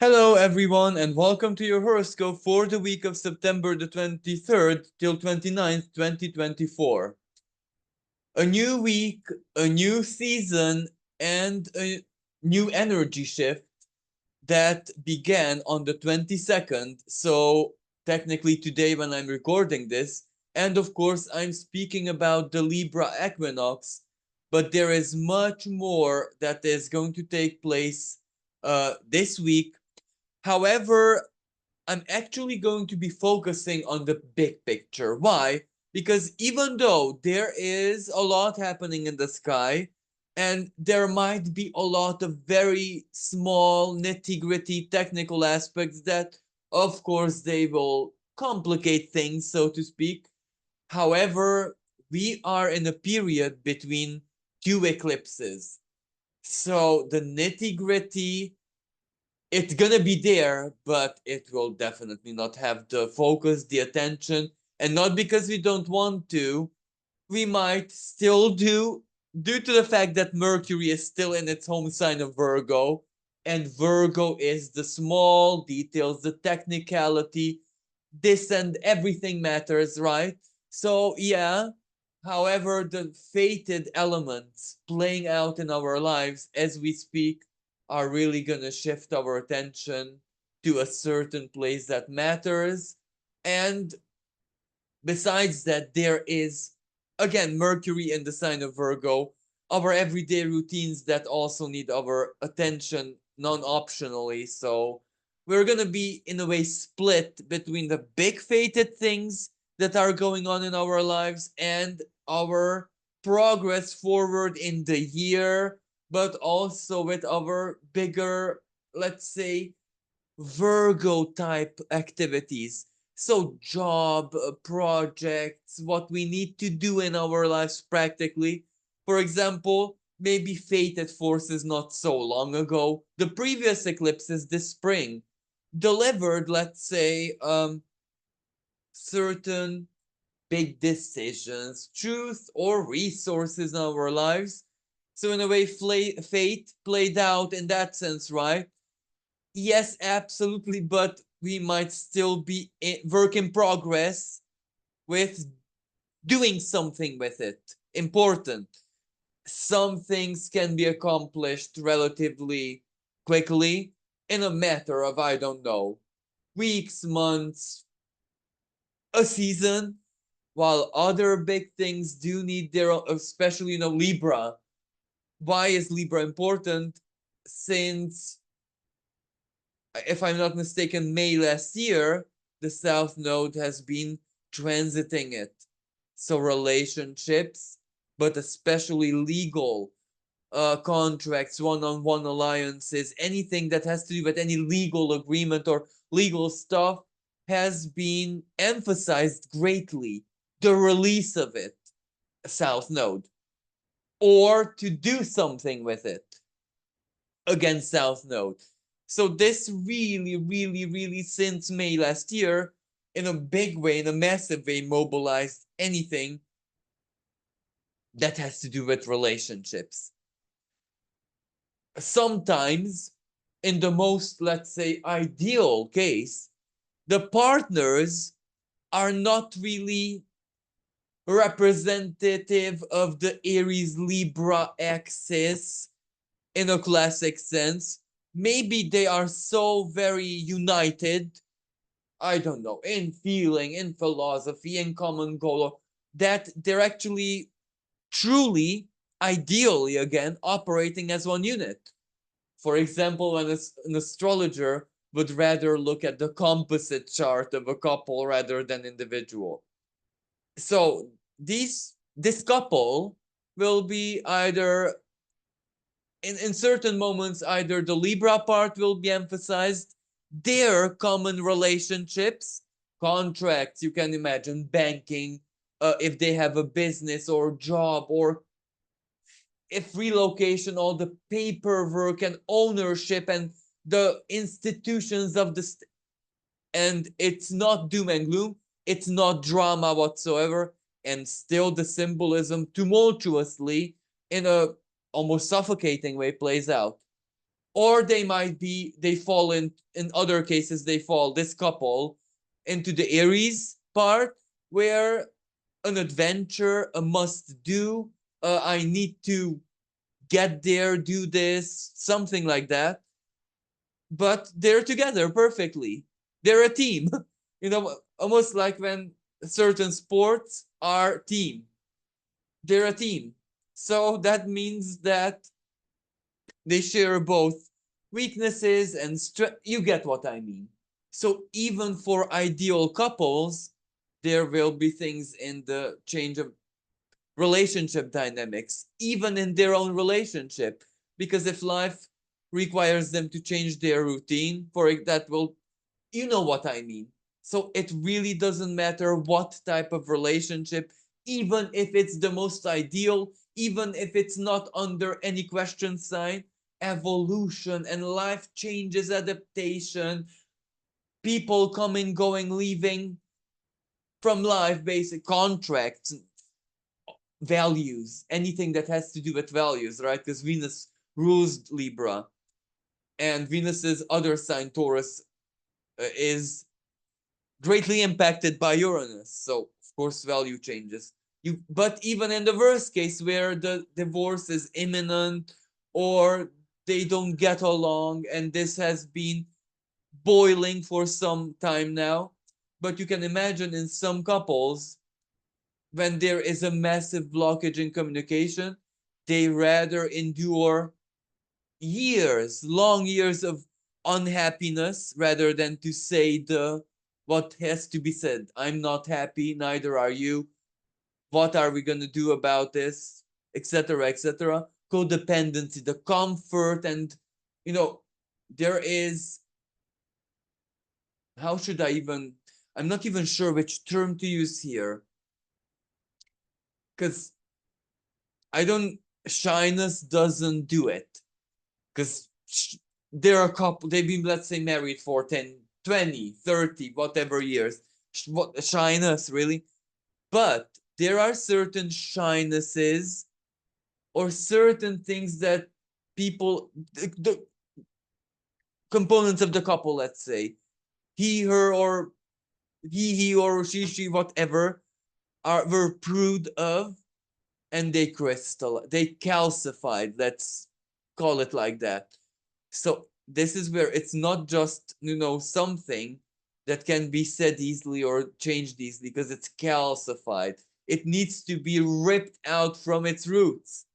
Hello, everyone, and welcome to your horoscope for the week of September the 23rd till 29th, 2024. A new week, a new season, and a new energy shift that began on the 22nd. So, technically, today, when I'm recording this, and of course, I'm speaking about the Libra equinox, but there is much more that is going to take place this week. However, I'm actually going to be focusing on the big picture. Why? Because even though there is a lot happening in the sky, and there might be a lot of very small, nitty gritty technical aspects that, of course, they will complicate things, so to speak. However, we are in a period between two eclipses. So the nitty gritty, it's gonna be there, but it will definitely not have the focus, the attention, and not because we don't want to. We might still do, due to the fact that Mercury is still in its home sign of Virgo, and Virgo is the small details, the technicality, this and everything matters, right? So, yeah, however, the fated elements playing out in our lives as we speak are really going to shift our attention to a certain place that matters. And besides that, there is, again, Mercury in the sign of Virgo, our everyday routines that also need our attention non optionally. So we're going to be, in a way, split between the big fated things that are going on in our lives and our progress forward in the year, but also with our bigger, let's say, Virgo type activities. So, job, projects, what we need to do in our lives practically. For example, maybe fated forces not so long ago, the previous eclipses this spring, delivered, let's say, certain big decisions, truth, or resources in our lives. So, in a way, fate played out in that sense, right? Yes, absolutely, but we might still be work in progress with doing something with it. Important. Some things can be accomplished relatively quickly in a matter of, I don't know, weeks, months, a season, while other big things do need their own, especially, Libra. Why is Libra important? Since, if I'm not mistaken, May last year, the South Node has been transiting it. So relationships, but especially legal contracts, one-on-one alliances, anything that has to do with any legal agreement or legal stuff has been emphasized greatly. The release of it, South Node, or to do something with it against South Node. So this really, really, really, since May last year, in a big way, in a massive way, mobilized anything that has to do with relationships. Sometimes, in the most, let's say, ideal case, the partners are not really representative of the Aries Libra axis in a classic sense. Maybe they are so very united, I don't know, in feeling, in philosophy, in common goal, that they're actually truly, ideally, again, operating as one unit. For example, an astrologer would rather look at the composite chart of a couple rather than individual. So this couple will be either in certain moments, either the Libra part will be emphasized, their common relationships, contracts, you can imagine, banking, if they have a business or job, or if relocation, all the paperwork and ownership and the institutions of the and it's not doom and gloom, it's not drama whatsoever, and still the symbolism tumultuously in a almost suffocating way plays out. Or they might be, they fall in other cases, they fall, this couple, into the Aries part, where an adventure, a must do, I need to get there, do this, something like that. But they're together perfectly. They're a team. Almost like when certain sports are team. They're a team. So that means that they share both weaknesses and strength. You get what I mean. So even for ideal couples, there will be things in the change of relationship dynamics, even in their own relationship. Because if life requires them to change their routine, for that will, you know what I mean. So it really doesn't matter what type of relationship, even if it's the most ideal, even if it's not under any question sign, evolution and life changes, adaptation, people coming, going, leaving from life, basic contracts, values, anything that has to do with values, right? Because Venus rules Libra, and Venus's other sign, Taurus, is greatly impacted by Uranus. So of course value changes. But even in the worst case where the divorce is imminent, or they don't get along, and this has been boiling for some time now, but you can imagine in some couples, when there is a massive blockage in communication, they rather endure years, long years of unhappiness, rather than to say the what has to be said. I'm not happy, neither are you. What are we going to do about this? Etc. etc. Codependency, the comfort, and you know, there is, how should I even, I'm not even sure which term to use here, because I don't, shyness doesn't do it, because there are a couple, they've been, let's say, married for 10, 20, 30, whatever years. What shyness, really? But there are certain shynesses or certain things that people, the components of the couple, let's say, he, her, or he or she, whatever, were prude of, and they calcified, let's call it like that. So this is where it's not just, something that can be said easily or changed easily, because it's calcified. It needs to be ripped out from its roots.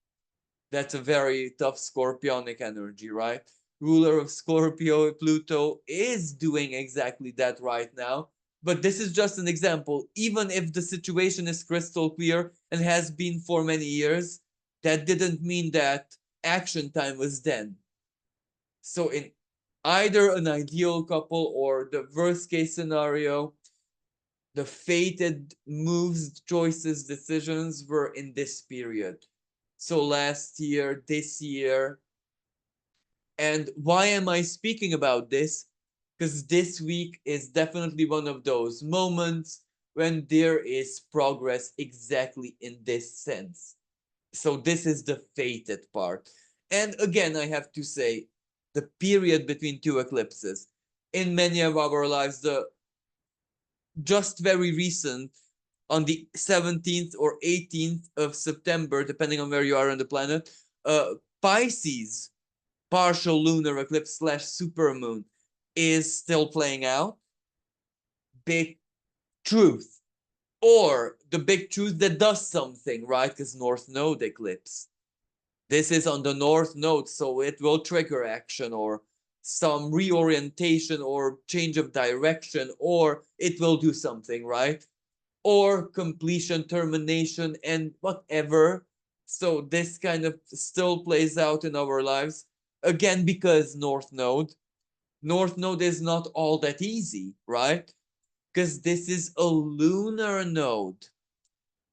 That's a very tough scorpionic energy, right? Ruler of Scorpio, Pluto, is doing exactly that right now. But this is just an example. Even if the situation is crystal clear and has been for many years, that didn't mean that action time was then. So in either an ideal couple or the worst case scenario, the fated moves, choices, decisions were in this period. So last year, this year. And why am I speaking about this? Because this week is definitely one of those moments when there is progress exactly in this sense. So this is the fated part. And again, I have to say, the period between two eclipses in many of our lives, the just very recent, on the 17th or 18th of September, depending on where you are on the planet, Pisces partial lunar eclipse slash supermoon is still playing out. Big truth, or the big truth that does something, right? Because North Node eclipse. This is on the North Node, so it will trigger action or some reorientation or change of direction, or it will do something, right? Or completion, termination, and whatever. So this kind of still plays out in our lives. Again, because North Node is not all that easy, right? Because this is a lunar node.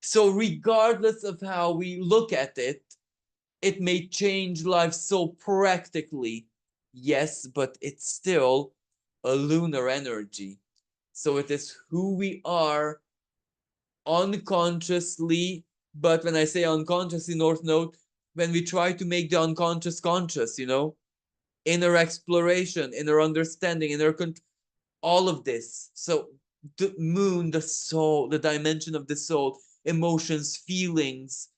So regardless of how we look at it, it may change life so practically. Yes, but it's still a lunar energy. So it is who we are unconsciously. But when I say unconsciously, North Node, when we try to make the unconscious conscious, inner exploration, inner understanding, all of this. So the moon, the soul, the dimension of the soul, emotions, feelings,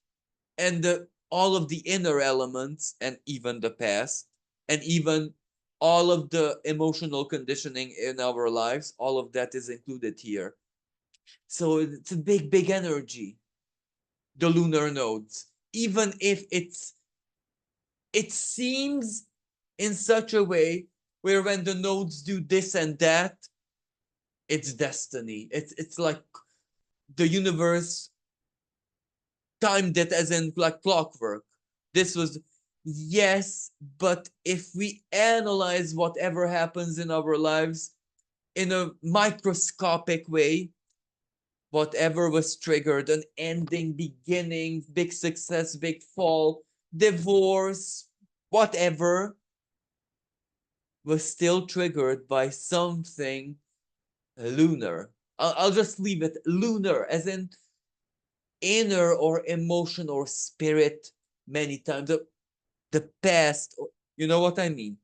and all of the inner elements, and even the past, and even all of the emotional conditioning in our lives, all of that is included here. So it's a big energy, the lunar nodes, even if it seems in such a way where when the nodes do this and that, it's destiny. It's like the universe timed it as in like clockwork. This was, yes, but if we analyze whatever happens in our lives in a microscopic way, whatever was triggered, an ending, beginning, big success, big fall, divorce, whatever, was still triggered by something lunar. I'll just leave it lunar, as in inner or emotion or spirit, many times. The past, you know what I mean?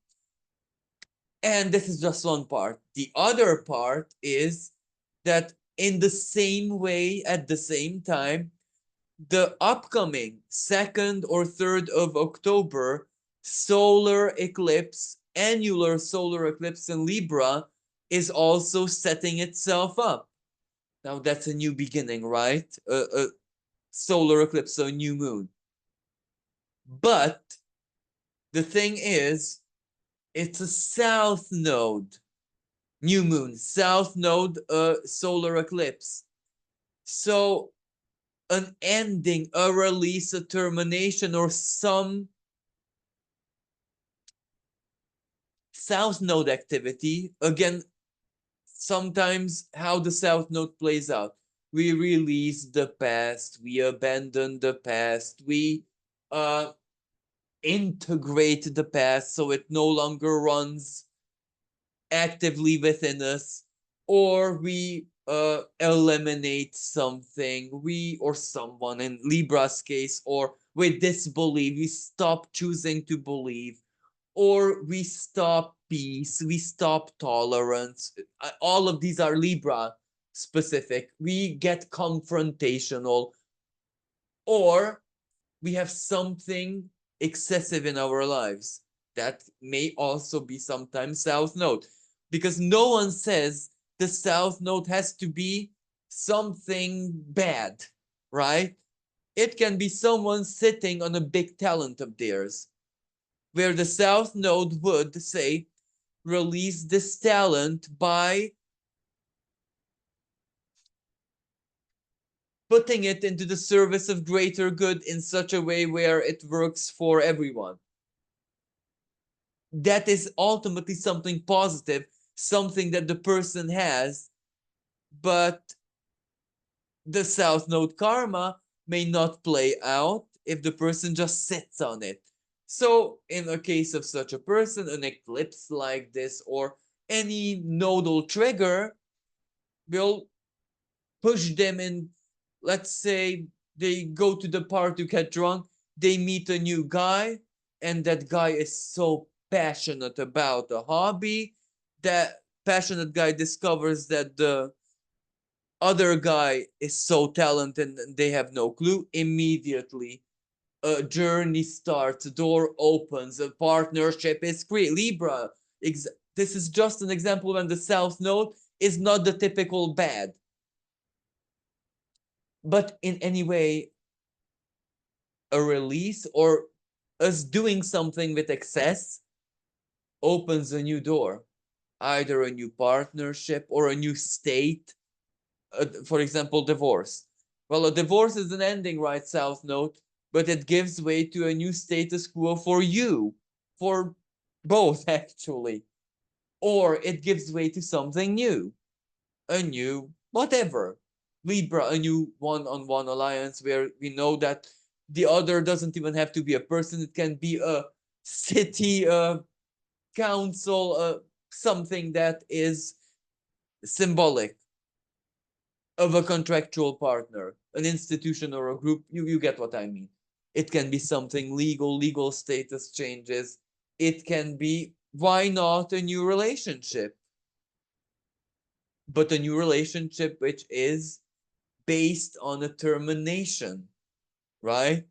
And this is just one part. The other part is that in the same way, at the same time, the upcoming 2nd or 3rd of October solar eclipse, annular solar eclipse in Libra, is also setting itself up. Now that's a new beginning, right? A solar eclipse, so a new moon. But the thing is, it's a south node, new moon, south node, solar eclipse. So an ending, a release, a termination, or some south node activity. Again, sometimes how the south node plays out. We release the past, we abandon the past, we integrate the past so it no longer runs actively within us, or we eliminate something, we or someone in Libra's case, or we disbelieve, we stop choosing to believe, or we stop peace, we stop tolerance. All of these are Libra specific. We get confrontational, or we have something excessive in our lives. That may also be sometimes South Node, because no one says the South Node has to be something bad, right? It can be someone sitting on a big talent of theirs, where the South Node would say, release this talent by putting it into the service of greater good in such a way where it works for everyone. That is ultimately something positive, something that the person has, but the South Node karma may not play out if the person just sits on it. So, in a case of such a person, an eclipse like this or any nodal trigger will push them in. Let's say they go to the bar to get drunk, they meet a new guy, and that guy is so passionate about a hobby. That passionate guy discovers that the other guy is so talented and they have no clue. Immediately a journey starts, a door opens, a partnership is created. Libra, this is just an example when the South Node is not the typical bad, but in any way a release or us doing something with excess opens a new door, either a new partnership or a new state. For example, divorce. Well, a divorce is an ending, right, South Node, but it gives way to a new status quo for you, for both, actually. Or it gives way to something new, a new whatever. Libra, a new one-on-one alliance where we know that the other doesn't even have to be a person. It can be a city, a council, something that is symbolic of a contractual partner, an institution or a group. You get what I mean. It can be something legal, legal status changes. It can be, why not a new relationship? But a new relationship which is based on a termination, right?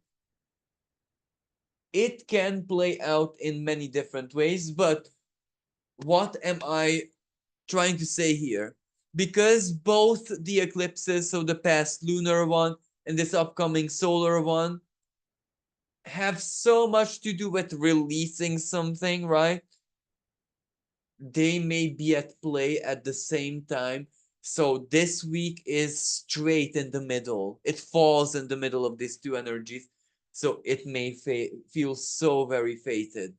It can play out in many different ways, but what am I trying to say here? Because both the eclipses, so the past lunar one and this upcoming solar one, have so much to do with releasing something, right? They may be at play at the same time. So this week is straight in the middle. It falls in the middle of these two energies. So it may feel so very fated.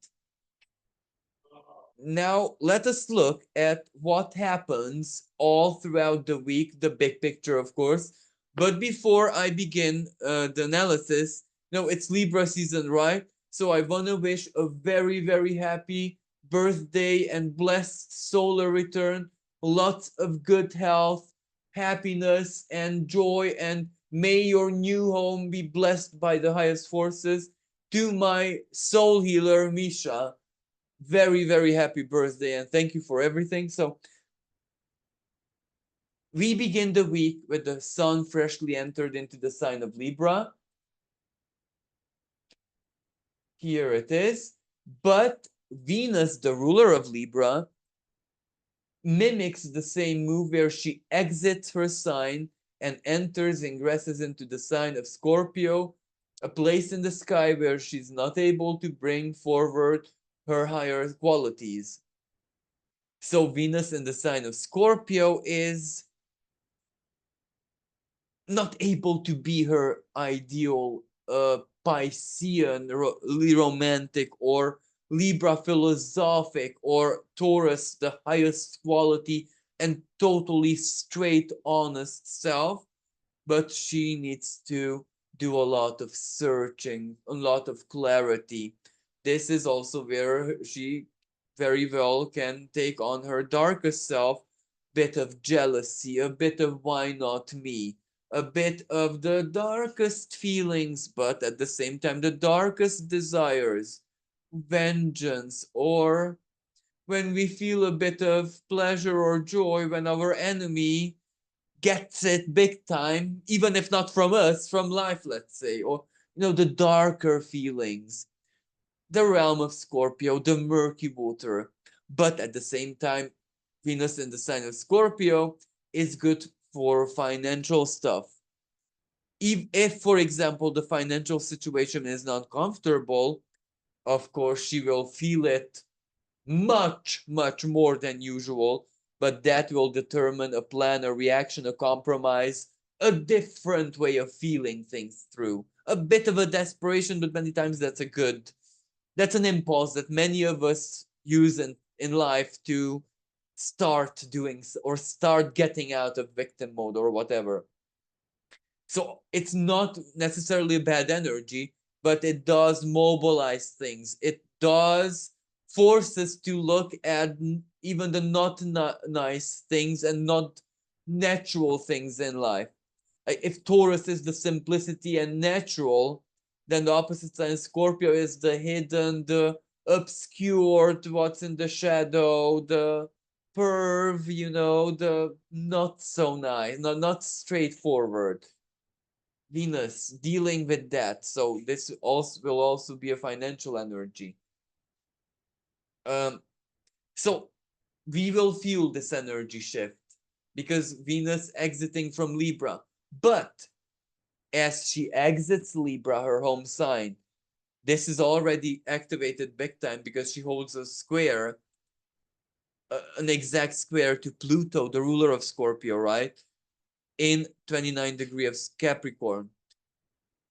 Now, let us look at what happens all throughout the week, the big picture, of course. But before I begin the analysis, no, it's Libra season, right? So I want to wish a very, very happy birthday and blessed solar return. Lots of good health, happiness, and joy. And may your new home be blessed by the highest forces. To my soul healer, Misha, very, very happy birthday and thank you for everything. So we begin the week with the sun freshly entered into the sign of Libra. Here it is. But Venus, the ruler of Libra, mimics the same move where she exits her sign and ingresses into the sign of Scorpio, a place in the sky where she's not able to bring forward her higher qualities. So Venus in the sign of Scorpio is not able to be her ideal Piscean, romantic, or Libra philosophic, or Taurus, the highest quality and totally straight, honest self. But she needs to do a lot of searching, a lot of clarity. This is also where she very well can take on her darkest self, bit of jealousy, a bit of why not me, a bit of the darkest feelings, but at the same time the darkest desires, vengeance, or when we feel a bit of pleasure or joy when our enemy gets it big time, even if not from us, from life, let's say, or the darker feelings, the realm of Scorpio, the murky water. But at the same time, Venus in the sign of Scorpio is good for financial stuff. If, for example, the financial situation is not comfortable, of course, she will feel it much, much more than usual, but that will determine a plan, a reaction, a compromise, a different way of feeling things through. A bit of a desperation, but many times that's an impulse that many of us use in life to start doing or start getting out of victim mode or whatever. So it's not necessarily a bad energy, but it does mobilize things. It does force us to look at even the not nice things and not natural things in life. If Taurus is the simplicity and natural, then the opposite sign, Scorpio, is the hidden, the obscured, what's in the shadow, the perv, the not so nice, not straightforward. Venus dealing with that. So this also will also be a financial energy. So we will feel this energy shift because Venus exiting from Libra. But as she exits Libra, her home sign, this is already activated big time because she holds a square, an exact square to Pluto, the ruler of Scorpio, right? In 29 degree of Capricorn.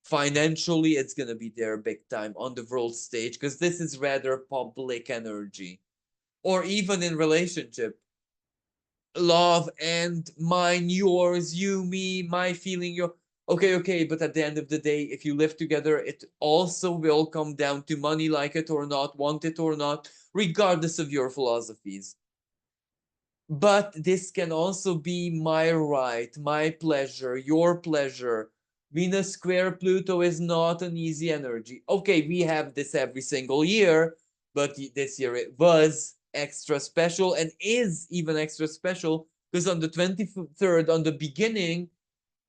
Financially, it's going to be there big time on the world stage because this is rather public energy. Or even in relationship, love and mine, yours, you, me, my feeling, your. Okay, but at the end of the day, if you live together, it also will come down to money, like it or not, want it or not, regardless of your philosophies. But this can also be my right, my pleasure, your pleasure. Venus square Pluto is not an easy energy. Okay, we have this every single year, But this year it was extra special and is even extra special because on the 23rd,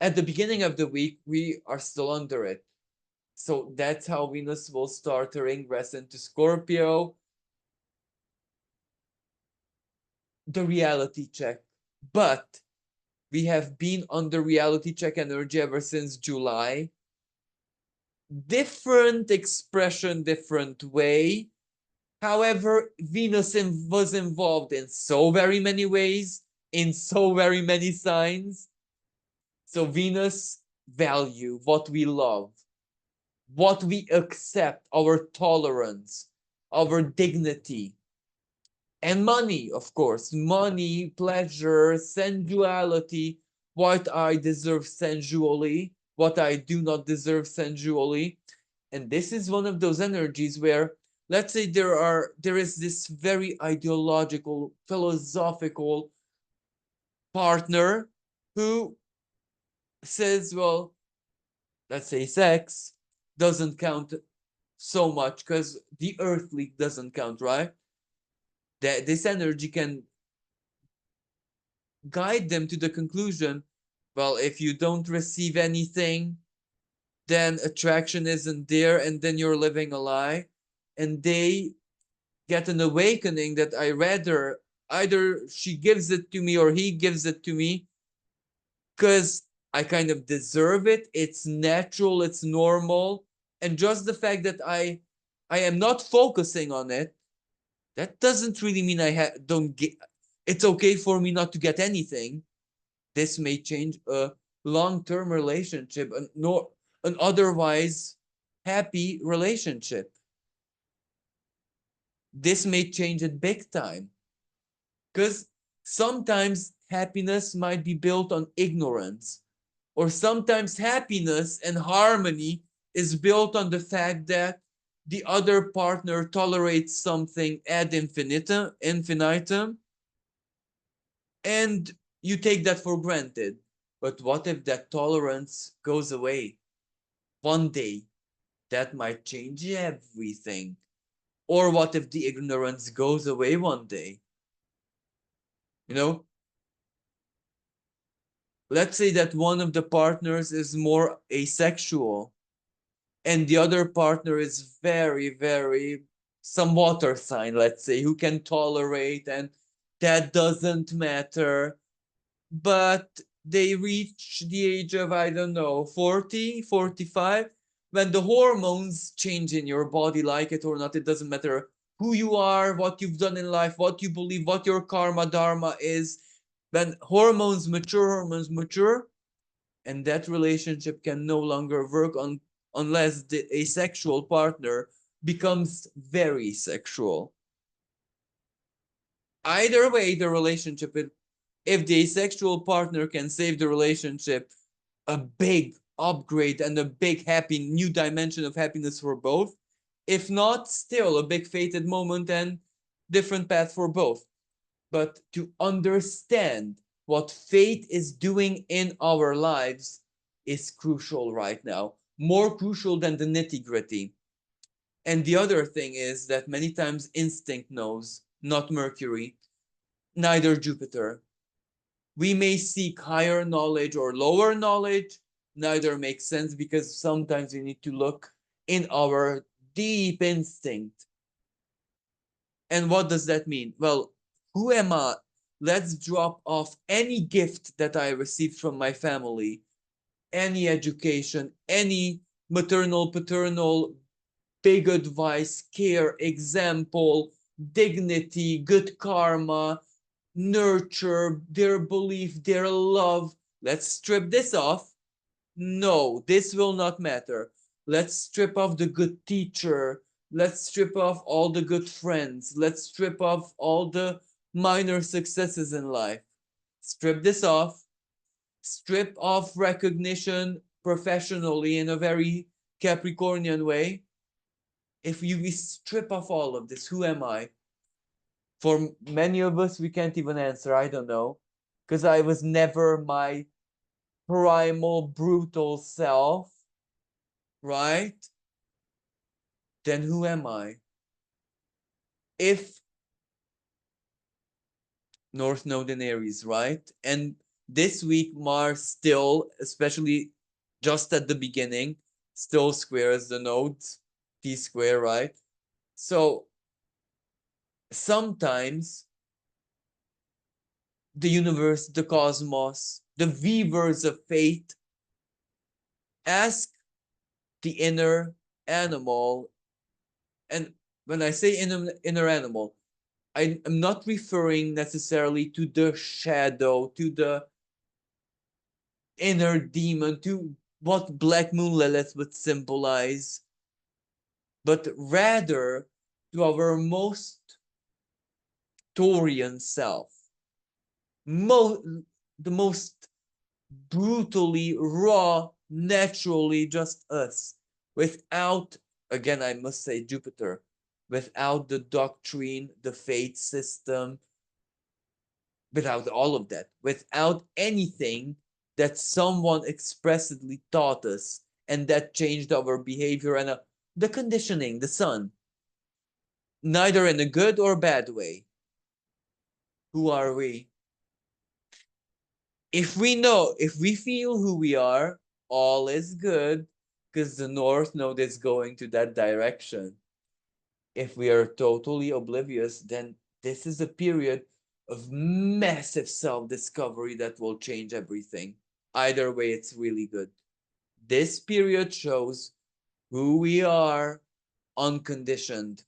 at the beginning of the week, we are still under it. So that's how Venus will start her ingress into Scorpio. The reality check. But we have been under reality check energy ever since July. Different expression, different way. However, Venus was involved in so very many ways, in so very many signs. So Venus value what we love, what we accept, our tolerance, our dignity, and money, of course. Money, pleasure, sensuality, what I deserve sensually, what I do not deserve sensually. And this is one of those energies where, let's say there is this very ideological, philosophical partner who says, well, let's say sex doesn't count so much because the earthly doesn't count, right? That this energy can guide them to the conclusion, well, if you don't receive anything, then attraction isn't there, and then you're living a lie. And they get an awakening that I rather either she gives it to me or he gives it to me because I kind of deserve it. It's natural, it's normal. And just the fact that I am not focusing on it, that doesn't really mean don't get it's okay for me not to get anything. This may change a long-term relationship, an otherwise happy relationship. This may change it big time. Because sometimes happiness might be built on ignorance, or sometimes happiness and harmony is built on the fact that the other partner tolerates something ad infinitum, and you take that for granted. But what if that tolerance goes away one day? That might change everything. Or what if the ignorance goes away one day? You know, let's say that one of the partners is more asexual and the other partner is very, very some water sign, let's say, who can tolerate, and that doesn't matter. But they reach the age of, I don't know, 40, 45, when the hormones change in your body, like it or not. It doesn't matter who you are, what you've done in life, what you believe, what your karma dharma is. When hormones mature, and that relationship can no longer work unless the asexual partner becomes very sexual. Either way, the relationship, if the asexual partner can save the relationship, a big upgrade and a big happy new dimension of happiness for both. If not, still a big fated moment and different path for both. But to understand what fate is doing in our lives is crucial right now, more crucial than the nitty gritty. And the other thing is that many times instinct knows, not Mercury, neither Jupiter. We may seek higher knowledge or lower knowledge, neither makes sense because sometimes we need to look in our deep instinct. And what does that mean? Well, who am I? Let's drop off any gift that I received from my family, any education, any maternal, paternal, big advice, care, example, dignity, good karma, nurture, their belief, their love. Let's strip this off. No, this will not matter. Let's strip off the good teacher. Let's strip off all the good friends. Let's strip off all the minor successes in life. Strip this off. Strip off recognition professionally in a very Capricornian way. If you strip off all of this, who am I? For many of us, we can't even answer. I don't know. Because I was never my primal, brutal self, right? Then who am I? if North Node in Aries, right? And this week, Mars still, especially just at the beginning, still squares the nodes, T square, right? So sometimes the universe, the cosmos, the weavers of fate ask the inner animal. And when I say inner animal, I'm not referring necessarily to the shadow, to the inner demon, to what Black Moon Lilith would symbolize, but rather to our most Taurian self, the most brutally raw, naturally just us, without, again, I must say Jupiter, without the doctrine, the faith system, without all of that, without anything that someone expressly taught us and that changed our behavior and the conditioning, the sun, neither in a good or bad way. Who are we? If we know, if we feel who we are, all is good because the North Node is going to that direction. If we are totally oblivious, then this is a period of massive self-discovery that will change everything. Either way, it's really good. This period shows who we are unconditioned.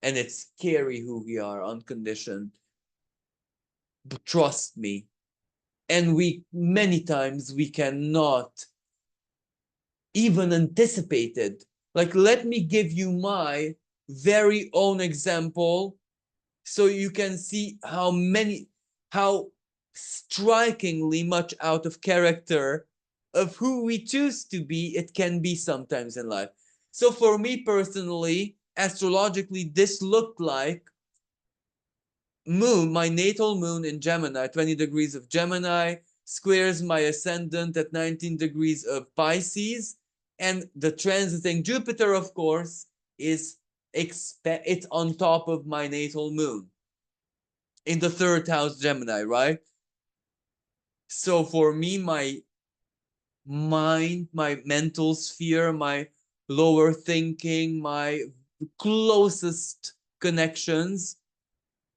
And it's scary who we are unconditioned. But trust me. And many times we cannot even anticipate it. Like, let me give you my very own example so you can see how strikingly much out of character of who we choose to be it can be sometimes in life. So for me personally, astrologically, this looked like moon, my natal moon in Gemini, 20 degrees of Gemini, squares my ascendant at 19 degrees of Pisces, and the transiting Jupiter, of course, it's on top of my natal moon in the third house Gemini, right? So for me, my mind, my mental sphere, my lower thinking, my closest connections,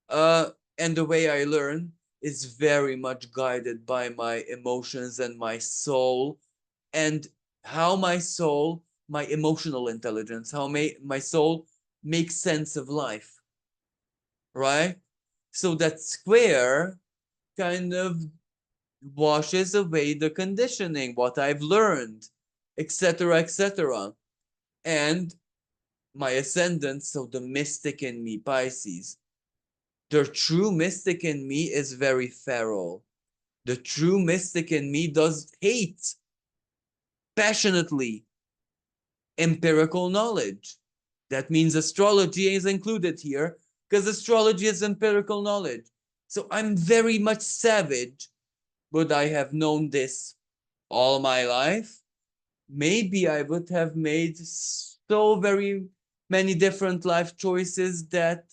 and the way I learn is very much guided by my emotions and my soul, and how my soul, my emotional intelligence, how my soul makes sense of life, right? So that square kind of washes away the conditioning, what I've learned, etc., etc. And my ascendant, so the mystic in me, Pisces, the true mystic in me is very feral. The true mystic in me does hate passionately empirical knowledge. That means astrology is included here because astrology is empirical knowledge. So I'm very much savage, but I have known this all my life. Maybe I would have made so very many different life choices that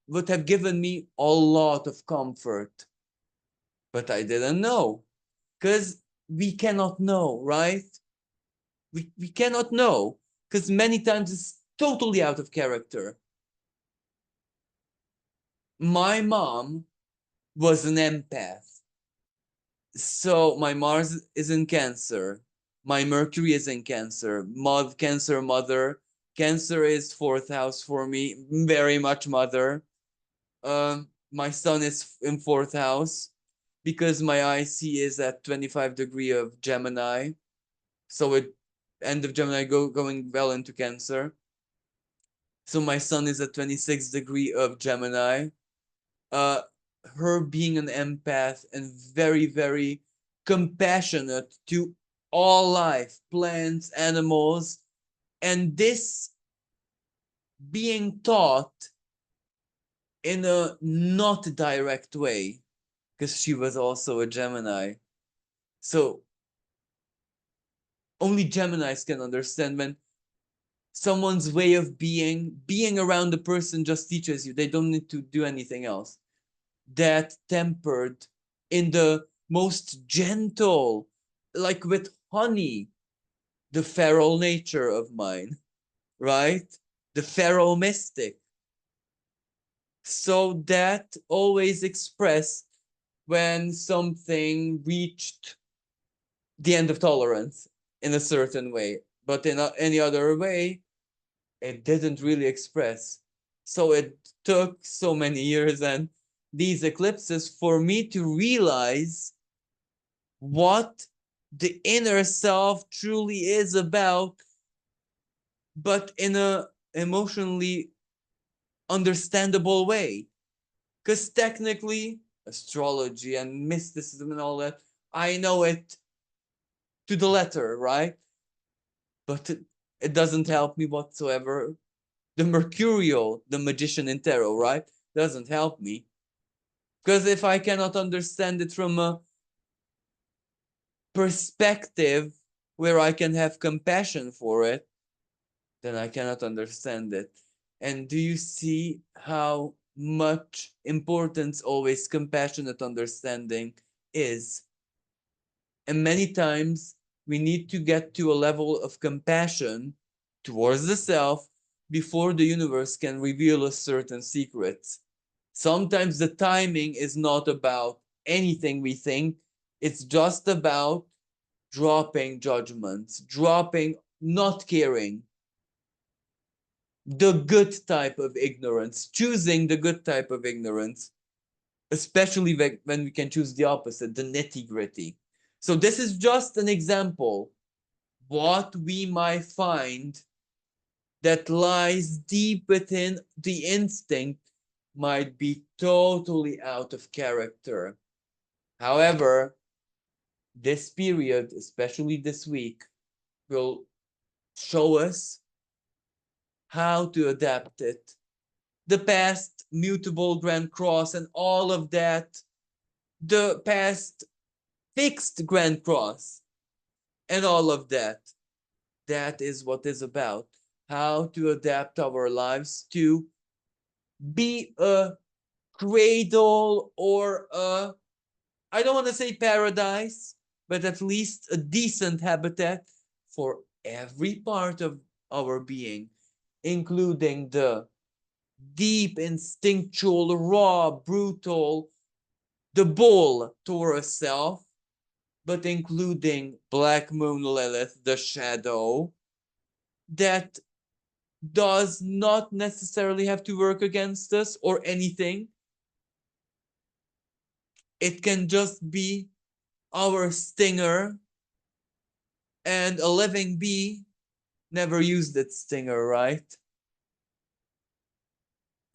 would have given me a lot of comfort. But I didn't know. Because we cannot know, right? We cannot know. Because many times it's totally out of character. My mom was an empath. So my Mars is in Cancer. My Mercury is in Cancer. Cancer mother. Cancer is fourth house for me. Very much mother. My Sun is in fourth house because my IC is at 25 degree of Gemini. So it end of Gemini going well into Cancer. So my Sun is at 26 degree of Gemini. Uh, her being an empath and very, very compassionate to all life, plants, animals, and this being taught in a not direct way, because she was also a Gemini. So only Geminis can understand when someone's way of being around the person just teaches you. They don't need to do anything else. That tempered in the most gentle, like with honey, the feral nature of mine, right? The feral mystic. So that always expressed when something reached the end of tolerance in a certain way, but in any other way, it didn't really express. So it took so many years and these eclipses for me to realize what the inner self truly is about, but in a emotionally understandable way. Because technically, astrology and mysticism and all that, I know it to the letter, right? But it doesn't help me whatsoever. The Mercurial, the magician in tarot, right? Doesn't help me. Because if I cannot understand it from a perspective where I can have compassion for it, then I cannot understand it. And do you see how much importance always compassionate understanding is? And many times we need to get to a level of compassion towards the self before the universe can reveal us certain secrets. Sometimes the timing is not about anything we think, it's just about dropping judgments, dropping not caring, the good type of ignorance, choosing the good type of ignorance, especially when we can choose the opposite, the nitty gritty. So, this is just an example. What we might find that lies deep within the instinct might be totally out of character. However, this period, especially this week, will show us how to adapt it. The past mutable Grand Cross and all of that, the past fixed Grand Cross and all of that. That is what is about. How to adapt our lives to be a cradle or a, I don't want to say paradise, but at least a decent habitat for every part of our being, including the deep, instinctual, raw, brutal, the bull Taurus self, but including Black Moon Lilith, the shadow, that does not necessarily have to work against us or anything. It can just be our stinger, and a living bee never used its stinger, right?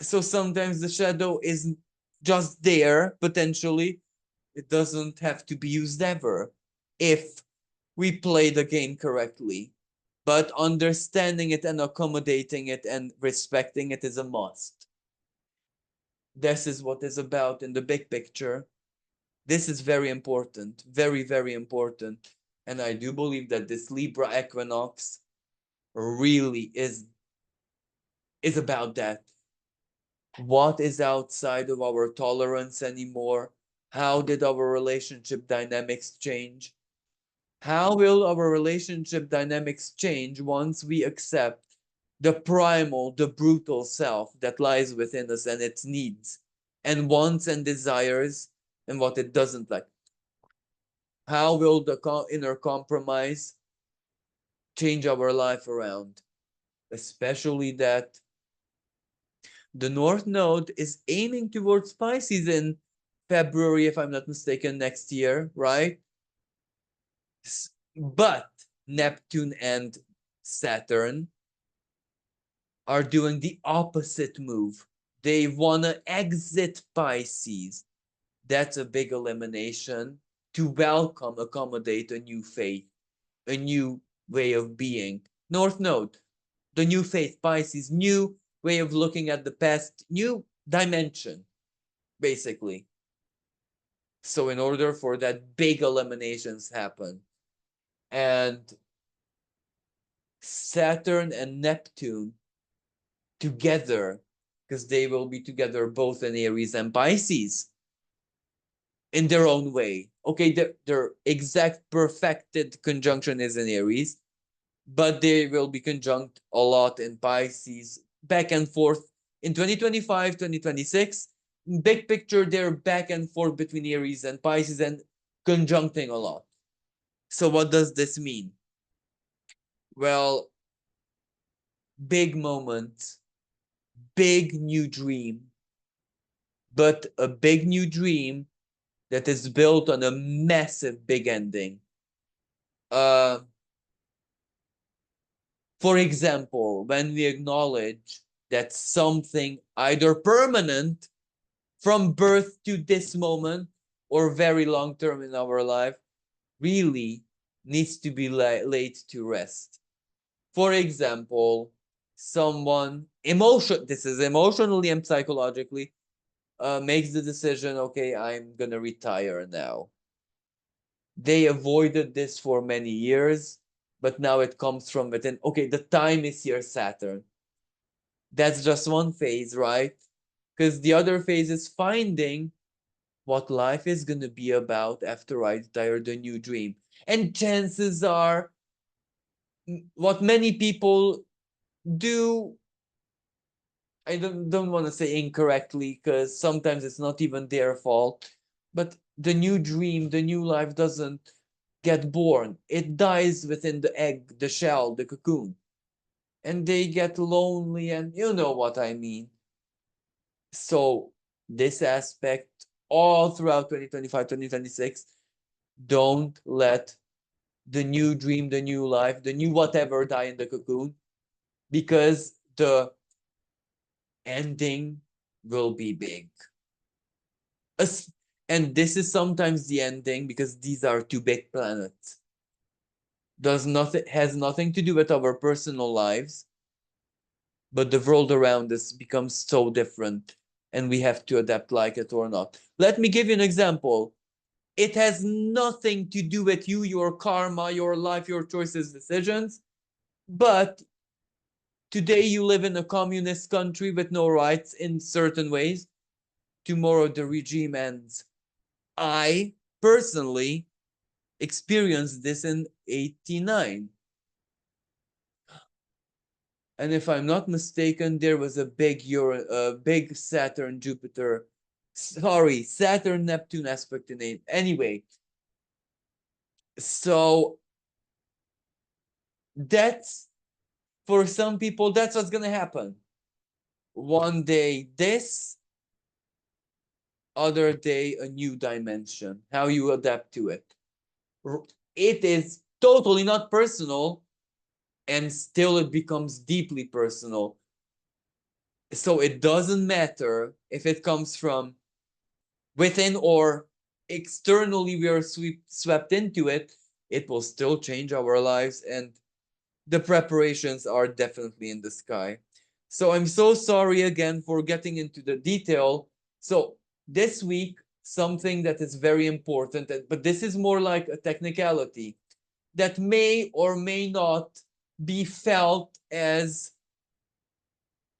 So sometimes the shadow is just there, potentially. It doesn't have to be used ever if we play the game correctly. But understanding it and accommodating it and respecting it is a must. This is what is about in the big picture. This is very important, very, very important. And I do believe that this Libra equinox really is about that. What is outside of our tolerance anymore? How did our relationship dynamics change? How will our relationship dynamics change once we accept the primal, the brutal self that lies within us and its needs and wants and desires and what it doesn't like? How will the inner compromise change our life around? Especially that the North Node is aiming towards Pisces in February, if I'm not mistaken, next year, right? But Neptune and Saturn are doing the opposite move. They want to exit Pisces. That's a big elimination to welcome, accommodate a new faith, a new way of being. North Node, the new faith, Pisces, new way of looking at the past, new dimension, basically. So in order for that big eliminations happen, and Saturn and Neptune together, because they will be together both in Aries and Pisces in their own way. Okay, their exact perfected conjunction is in Aries, but they will be conjunct a lot in Pisces, back and forth in 2025, 2026. Big picture, they're back and forth between Aries and Pisces and conjuncting a lot. So what does this mean? Well, big moment, big new dream, but a big new dream that is built on a massive big ending. For example, when we acknowledge that something either permanent from birth to this moment or very long term in our life really needs to be laid to rest. For example, someone this is emotionally and psychologically, makes the decision, okay, I'm gonna retire now. They avoided this for many years, but now it comes from within. Okay, the time is here, Saturn. That's just one phase, right? Because the other phase is finding what life is going to be about after I retire, the new dream. And chances are, what many people do, I don't want to say incorrectly, because sometimes it's not even their fault, but the new dream, the new life doesn't get born. It dies within the egg, the shell, the cocoon. And they get lonely, and you know what I mean. So, this aspect, all throughout 2025, 2026, don't let the new dream, the new life, the new whatever die in the cocoon, because the ending will be big. And this is sometimes the ending because these are two big planets. Has nothing to do with our personal lives, but the world around us becomes so different and we have to adapt, like it or not. Let me give you an example. It has nothing to do with you, your karma, your life, your choices, decisions, but today you live in a communist country with no rights in certain ways. Tomorrow the regime ends. I personally experienced this in 89. And if I'm not mistaken, there was a big Saturn Jupiter, sorry, Saturn Neptune aspect in it. Anyway, so that's, for some people, that's what's gonna happen. One day this, other day a new dimension. How you adapt to it. It is totally not personal, and still it becomes deeply personal. So it doesn't matter if it comes from within or externally we are swept into it, it will still change our lives, and the preparations are definitely in the sky. So I'm so sorry again for getting into the detail. So this week, something that is very important, but this is more like a technicality that may or may not be felt as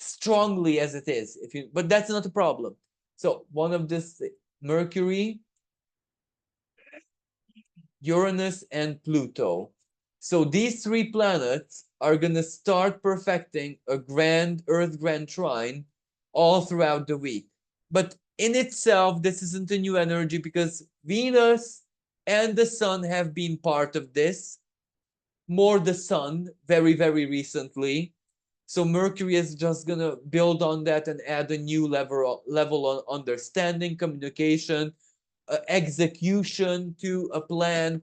strongly as it is. But that's not a problem. So one of this, Mercury, Uranus, and Pluto. So these three planets are going to start perfecting a grand Earth grand trine all throughout the week. But in itself, this isn't a new energy because Venus and the Sun have been part of this. More the Sun very, very recently. So Mercury is just going to build on that and add a new level of understanding, communication, execution to a plan.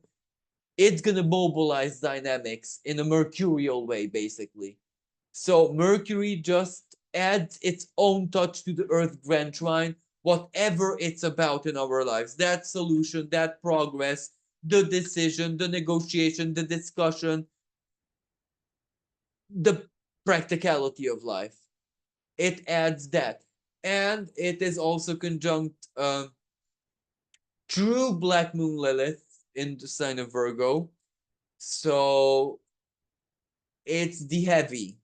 It's going to mobilize dynamics in a mercurial way, basically. So Mercury just adds its own touch to the Earth Grand Trine, whatever it's about in our lives. That solution, that progress, the decision, the negotiation, the discussion, the practicality of life. It adds that. And it is also conjunct true Black Moon Lilith in the sign of Virgo. So it's the heavy.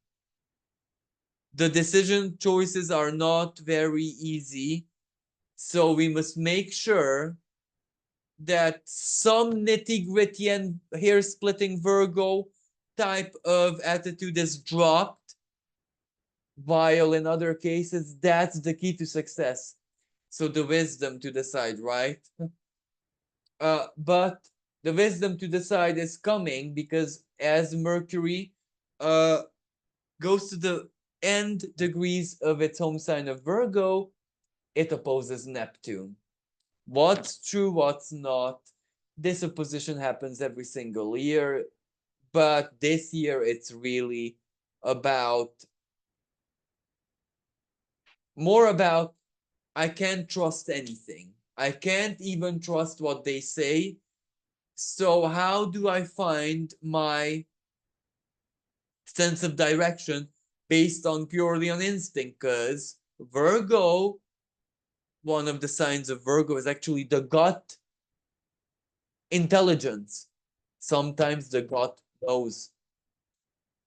The decision choices are not very easy, so we must make sure that some nitty-gritty and hair-splitting Virgo type of attitude is dropped, while in other cases, that's the key to success. So the wisdom to decide, right? But the wisdom to decide is coming because as Mercury goes to the end degrees of its home sign of Virgo, it opposes Neptune. What's true, what's not? This opposition happens every single year, but this year it's really about more about I can't trust anything. I can't even trust what they say. So how do I find my sense of direction based on purely on instinct? Because Virgo, one of the signs of Virgo is actually the gut intelligence. Sometimes the gut knows.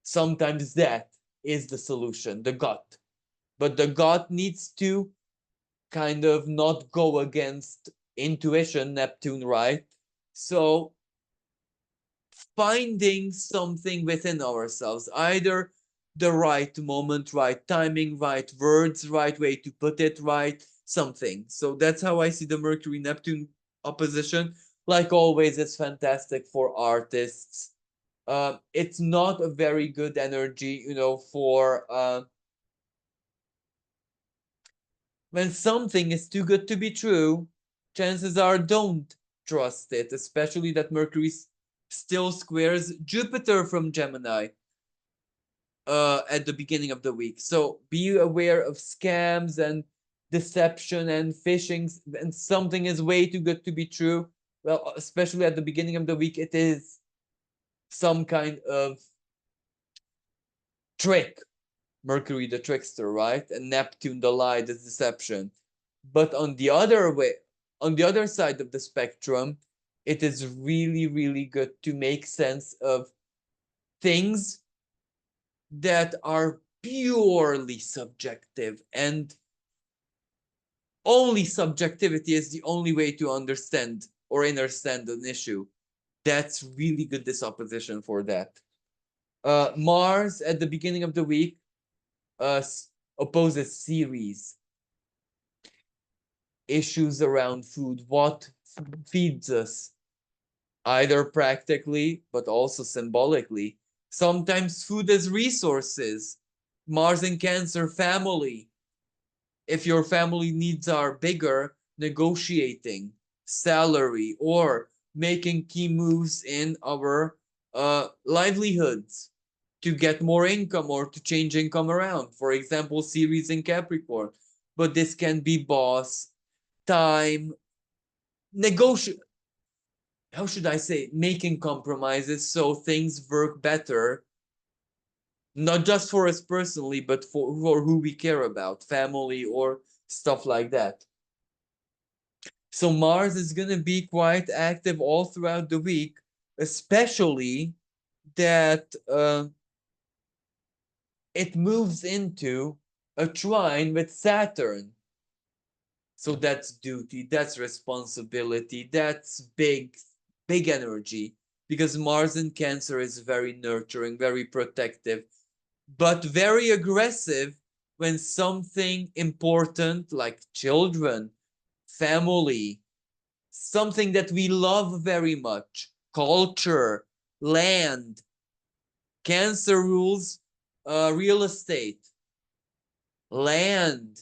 Sometimes that is the solution, the gut. But the gut needs to kind of not go against intuition, Neptune, right? So finding something within ourselves, either the right moment, right timing, right words, right way to put it, right something. So that's how I see the Mercury Neptune opposition. Like always, it's fantastic for artists. It's not a very good energy, for when something is too good to be true, chances are don't trust it, especially that Mercury still squares Jupiter from Gemini at the beginning of the week. So be aware of scams and deception and phishing, and something is way too good to be true. Well, especially at the beginning of the week, it is some kind of trick. Mercury the trickster, right? And Neptune the lie, the deception. But on the other side of the spectrum, it is really, really good to make sense of things that are purely subjective, and only subjectivity is the only way to understand or understand an issue. That's really good, this opposition for that. Mars at the beginning of the week uh, opposes Ceres. Issues around food, what feeds us, either practically but also symbolically. Sometimes food is resources. Mars in Cancer, family. If your family needs are bigger, negotiating, salary, or making key moves in our livelihoods to get more income or to change income around. For example, Ceres in Capricorn. But this can be boss, time, negotiate. How should I say? Making compromises so things work better, not just for us personally, but for who we care about, family or stuff like that. So Mars is going to be quite active all throughout the week, especially that it moves into a trine with Saturn. So that's duty, that's responsibility, that's big, big energy. Because Mars in Cancer is very nurturing, very protective, but very aggressive when something important like children, family, something that we love very much, culture, land. Cancer rules real estate, land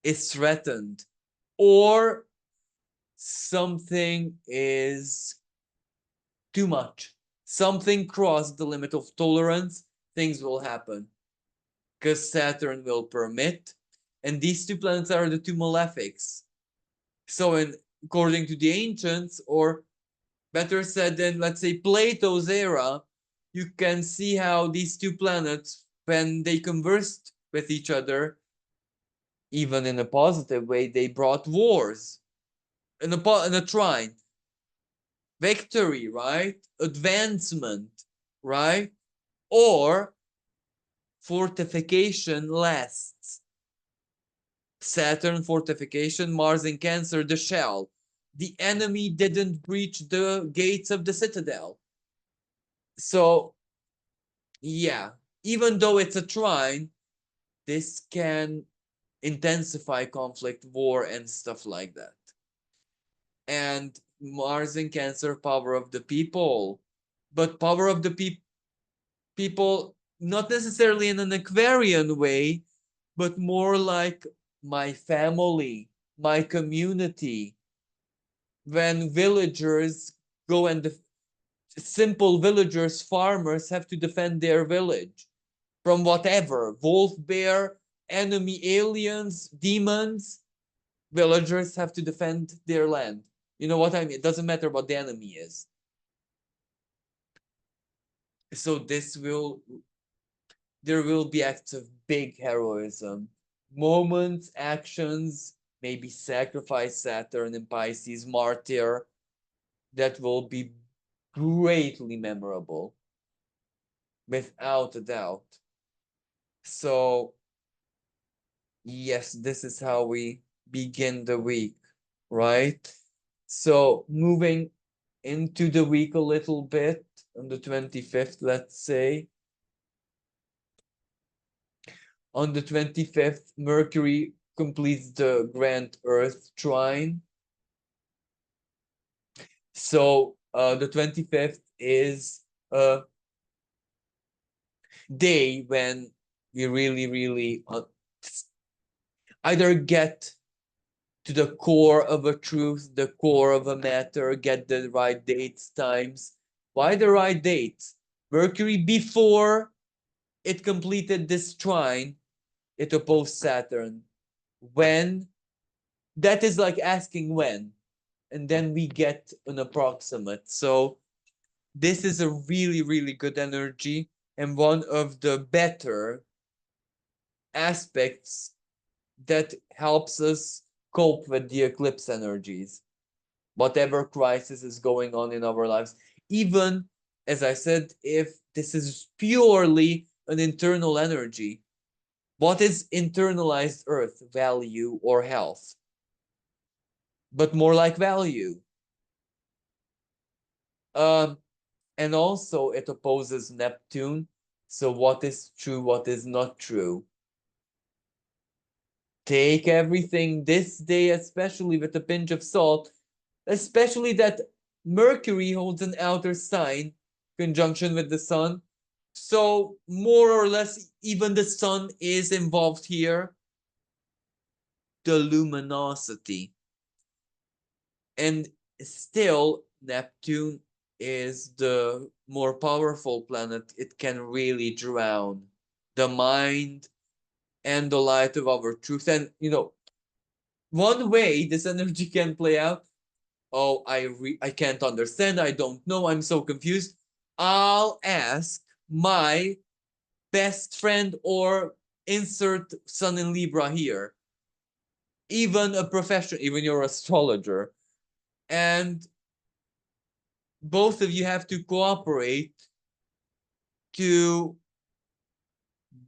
is threatened, or something is too much. Something crossed the limit of tolerance, things will happen. Because Saturn will permit. And these two planets are the two malefics. So, according to the ancients, or better said than, let's say, Plato's era, you can see how these two planets, when they conversed with each other, even in a positive way, they brought wars in a trine. Victory, right? Advancement, right? or fortification lasts. Saturn fortification, Mars in Cancer, the shell. The enemy didn't breach the gates of the citadel. So, yeah, even though it's a trine, this can intensify conflict, war, and stuff like that. And Mars in Cancer, power of the people. But power of the people, not necessarily in an Aquarian way, but more like my family, my community. When villagers go and simple villagers, farmers have to defend their village from whatever, wolf, bear, enemy, aliens, demons, villagers have to defend their land. You know what I mean? It doesn't matter what the enemy is. So there will be acts of big heroism, moments, actions, maybe sacrifice, Saturn and Pisces, martyr, that will be greatly memorable, without a doubt. So, yes, this is how we begin the week, right? So, moving into the week a little bit, on the 25th, let's say. On the 25th, Mercury completes the grand Earth trine. So the 25th is a day when we really either get to the core of a truth, the core of a matter, get the right dates, times. Why the right dates? Mercury, before it completed this trine, it opposed Saturn. When? That is like asking when. And then we get an approximate. So this is a really good energy, and one of the better aspects that helps us cope with the eclipse energies, whatever crisis is going on in our lives. Even, as I said, if this is purely an internal energy, what is internalized earth? Value or health? But more like value. And also it opposes Neptune. So what is true, what is not true? Take everything this day, especially with a pinch of salt, especially that Mercury holds an outer sign conjunction with the sun. So more or less, even the sun is involved here. The luminosity. And still, Neptune is the more powerful planet. It can really drown the mind and the light of our truth. And, one way this energy can play out, oh, I can't understand, I don't know, I'm so confused. I'll ask my best friend or insert Sun in Libra here, even a professional, even your astrologer, and both of you have to cooperate to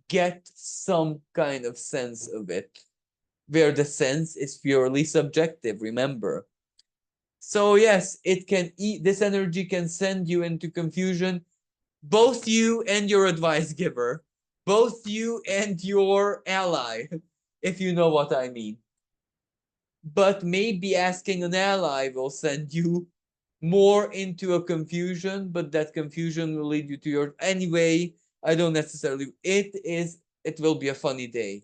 get some kind of sense of it, where the sense is purely subjective, remember. So yes, it can this energy can send you into confusion, both you and your advice giver, both you and your ally, if you know what I mean. But maybe asking an ally will send you more into a confusion, but that confusion will lead you to your anyway. I don't necessarily. It will be a funny day.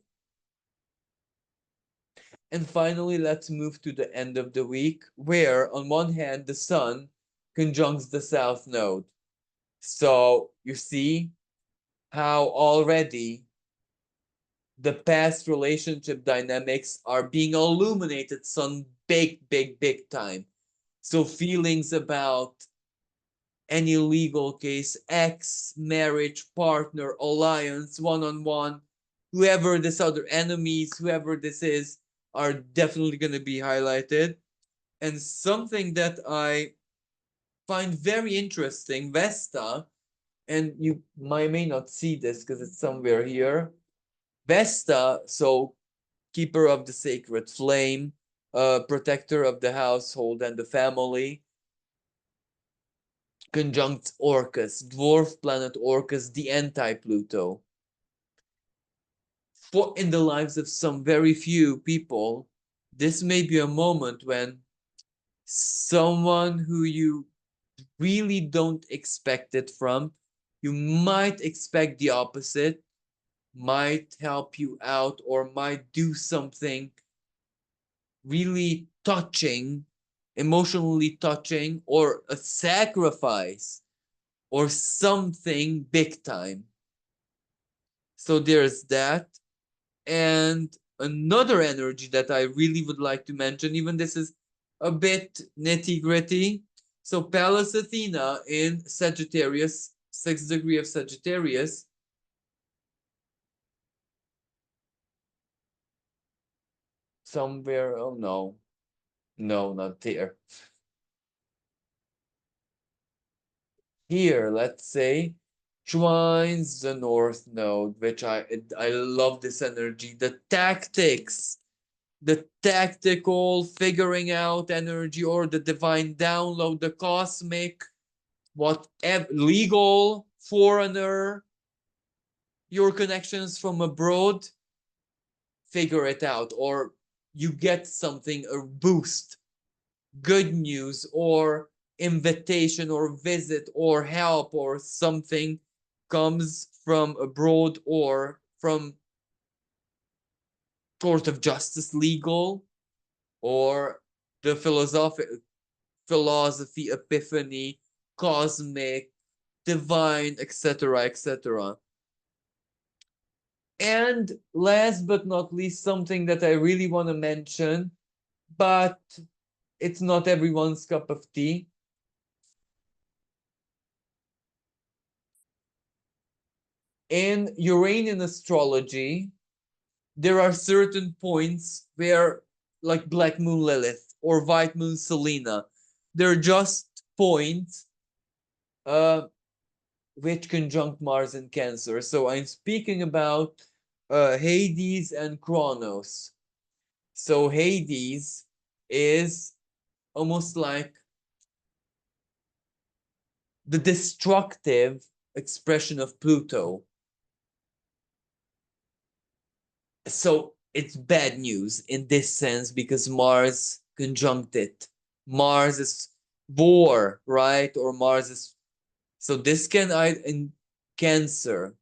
And finally, let's move to the end of the week, where on one hand the sun conjuncts the south node. So you see how already the past relationship dynamics are being illuminated some big time. So feelings about any legal case, ex, marriage, partner, alliance, one-on-one, whoever this other enemies, whoever this is, are definitely going to be highlighted. And something that I find very interesting, Vesta and you may not see this because it's somewhere here. Vesta, so keeper of the sacred flame, protector of the household and the family, conjunct Orcus, dwarf planet Orcus, the anti-Pluto. For in the lives of some very few people, this may be a moment when someone who you really don't expect it from, you might expect the opposite, might help you out or might do something really touching, emotionally touching, or a sacrifice or something big time. So there's that. And another energy that I really would like to mention, even this is a bit nitty gritty. So Pallas Athena in Sagittarius, 6th degree of Sagittarius, somewhere, oh no, not there. Here, let's say, trines the North Node, which I love this energy. The tactics, the tactical figuring out energy, or the divine download, the cosmic, whatever, legal, foreigner, your connections from abroad, figure it out, or you get something, a boost, good news, or invitation, or visit, or help, or something comes from abroad or from court of justice, legal, or the philosophy, epiphany, cosmic, divine, etc., etc. And last but not least, something that I really want to mention, but it's not everyone's cup of tea. In Uranian astrology, there are certain points where, like Black Moon Lilith or White Moon Selena, they're just points which conjunct Mars and Cancer. So I'm speaking about Hades and Kronos. So Hades is almost like the destructive expression of Pluto. So it's bad news in this sense because Mars conjunct it. Mars is war, right? Or Mars is, so this can in Cancer,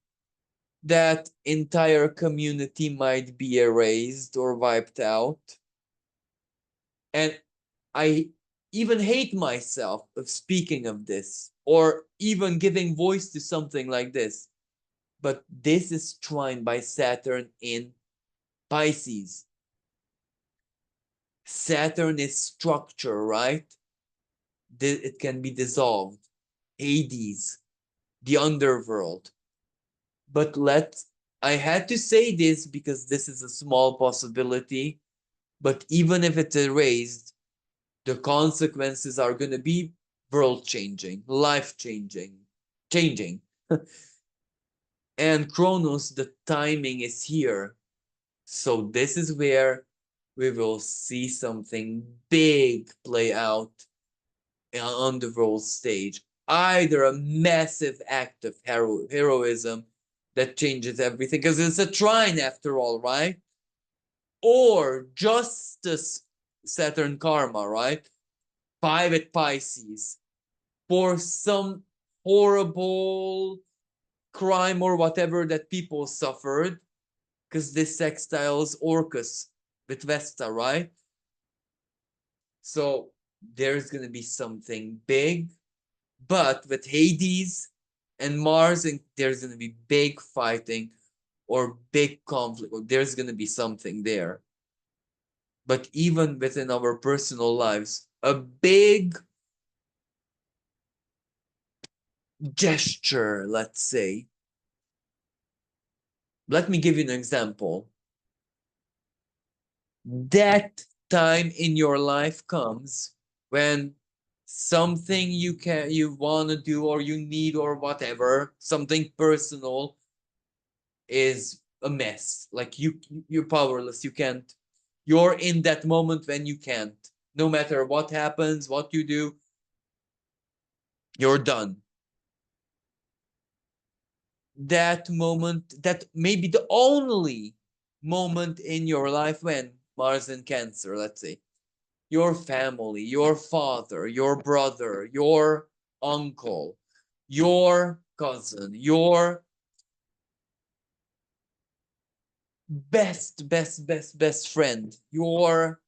that entire community might be erased or wiped out. And I even hate myself of speaking of this or even giving voice to something like this. But this is trined by Saturn in Pisces. Saturn is structure, right? It can be dissolved. Hades, the underworld. But I had to say this because this is a small possibility. But even if it's erased, the consequences are going to be world changing, life changing, changing. And Kronos, the timing is here. So this is where we will see something big play out on the world stage. Either a massive act of heroism that changes everything, because it's a trine after all, right? Or justice, Saturn karma, right? Private Pisces for some horrible crime or whatever that people suffered, because this sextiles Orcus with Vesta, right? So there's going to be something big, but with Hades and Mars, and there's going to be big fighting or big conflict, or there's going to be something there. But even within our personal lives, a big gesture, let's say. Let me give you an example. That time in your life comes when something you want to do or you need or whatever, something personal is a mess. Like you're powerless. You can't. You're in that moment when you can't. No matter what happens, what you do, you're done. That moment, that may be the only moment in your life when Mars in Cancer, let's say, your family, your father, your brother, your uncle, your cousin, your best friend, your,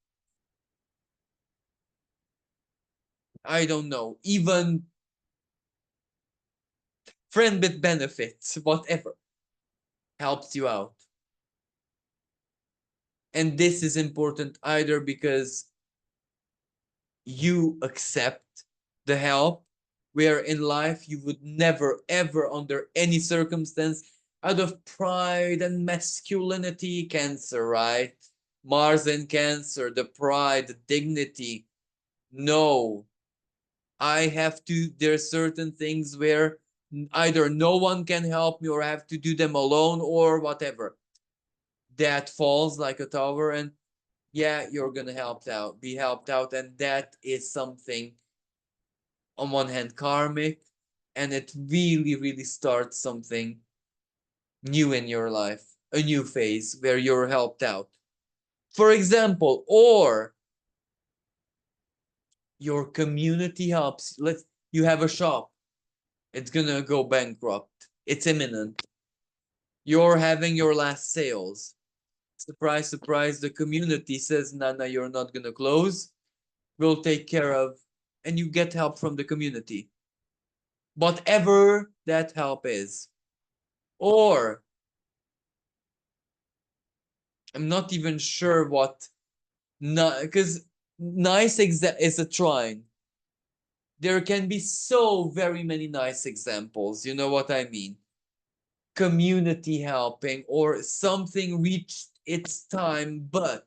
I don't know, even friend with benefits, whatever, helps you out. And this is important either because you accept the help, where in life you would never, ever, under any circumstance, out of pride and masculinity, Cancer, right? Mars in Cancer, the pride, the dignity. No, I have to, there's certain things where either no one can help me or I have to do them alone or whatever. That falls like a tower, and yeah, you're gonna be helped out, and that is something on one hand karmic, and it really starts something new in your life, a new phase where you're helped out, for example. Or your community helps. Let's, you have a shop, it's gonna go bankrupt, it's imminent, you're having your last sales, surprise surprise, the community says, Nana, you're not gonna close, we'll take care of, and you get help from the community, whatever that help is. Or I'm not even sure what, because nice is a trine. There can be so very many nice examples. You know what I mean? Community helping, or something reached its time, but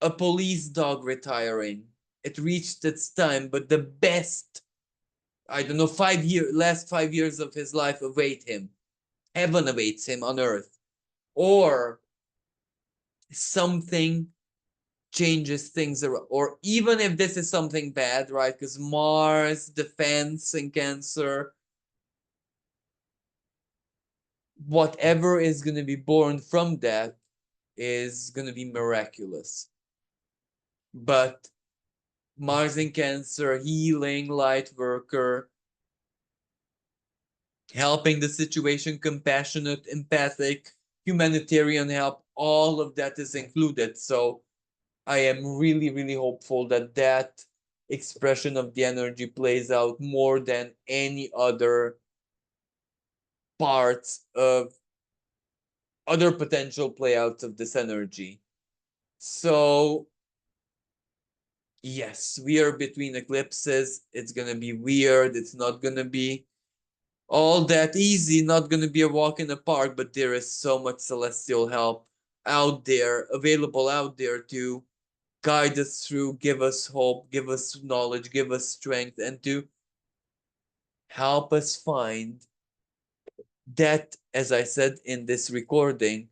a police dog retiring. It reached its time, but the best, I don't know, last 5 years of his life await him. Heaven awaits him on earth. Or something changes things around, or even if this is something bad, right? Because Mars, defense, and Cancer, whatever is going to be born from that is going to be miraculous. But Mars in Cancer, healing, light worker, helping the situation, compassionate, empathic, humanitarian help, all of that is included. So I am really hopeful that that expression of the energy plays out more than any other parts of other potential playouts of this energy. So yes, we are between eclipses. It's gonna be weird. It's not gonna be all that easy, not gonna be a walk in the park, but there is so much celestial help out there, available out there to guide us through, give us hope, give us knowledge, give us strength, and to help us find that, as I said in this recording,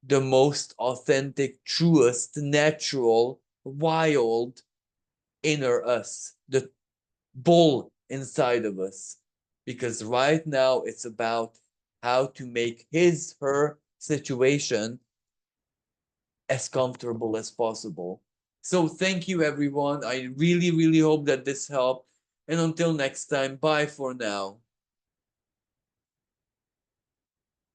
the most authentic, truest, natural, wild inner us, the bull inside of us. Because right now it's about how to make her situation as comfortable as possible. So thank you, everyone. I really hope that this helped. And until next time, bye for now.